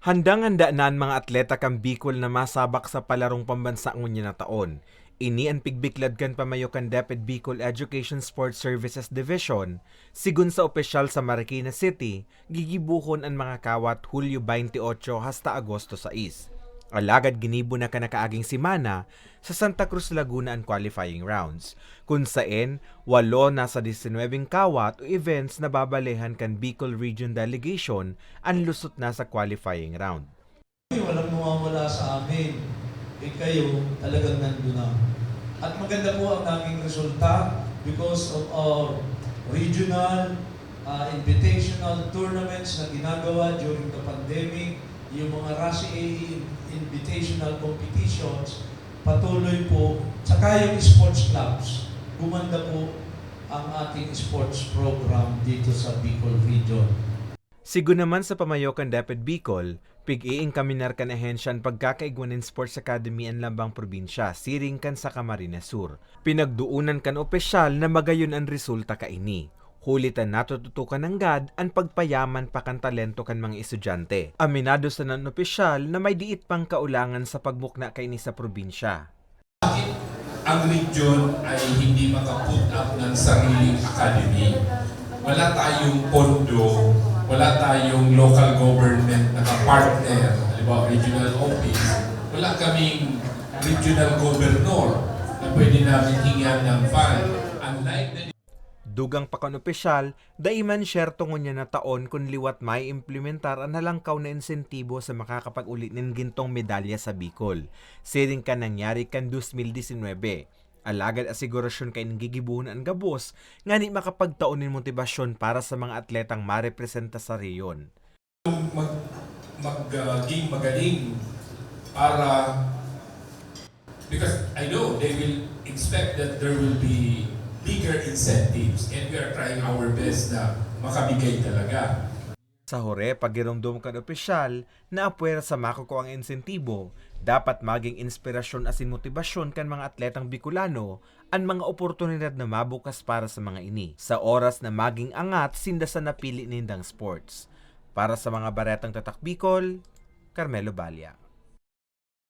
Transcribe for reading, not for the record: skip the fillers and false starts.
Handang-handa na ang mga atleta kang Bicol na masabak sa palarong pambansa ngunya na taon. Ini ang pigbiklad kan pamayo kan DepEd Bicol Education Sports Services Division, sigun sa opisyal sa Marikina City, gigibuhon ang mga kawat Hulyo 28 hasta Agosto 6. Alagad ginibo na kanakaaging simana sa Santa Cruz, Laguna ang qualifying rounds, kung saan 8 na sa 19 kawat o events na babalehan kan Bicol Region Delegation ang lusot na sa qualifying round. Walang mawawala sa amin. Kayo talagang nandun na. At maganda po ang naging resulta because of our regional, invitational tournaments na ginagawa during the pandemic, yung mga RASI invitational competitions, patuloy po, saka yung sports clubs, gumanda po ang ating sports program dito sa Bicol Region. Sigo naman sa pamayo kan DepEd Bicol, pig-iing kaminar kan ahensya ang pagkakaigwanin Sports Academy ang lambang probinsya, siring kan sa Camarines Sur. Pinagduunan kan opisyal na magayon ang resulta kaini. Hulitan natututukan ng GAD ang pagpayaman pa kan talento kan mga estudyante. Aminado sa nan opisyal na may diit pang kaulangan sa pagbukna kaini sa probinsya. Bakit ang region ay hindi makaput up ng sariling academy? Wala tayong pondo, wala tayong local government na partner, halimbawa regional office, wala kaming regional governor na pwede namin hingian ng fund. Unlike the Dugang pa kan opisyal, daiman syerto ngunya na taon kung liwat may implementar ang nalangkaw na insentibo sa makakapag-ulit ng gintong medalya sa Bicol. Siring ka nangyari kan 2019. Alagad asigurasyon kay gigibuhon ang gabos, nga ni makapagtaon ng motibasyon para sa mga atletang marepresenta sa reyon. maging magaling para, because I know they will expect that there will be bigger incentives and we are trying our best na makabigay talaga. Sa hore, pagirumdum kan opisyal na apwera sa makukuha ang insentibo, dapat maging inspirasyon asin motibasyon kan mga atletang Bicolano ang mga oportunidad na mabukas para sa mga ini. Sa oras na maging angat sinda sa napili nindang sports. Para sa mga baretang tatak Bicol, Carmelo Balya.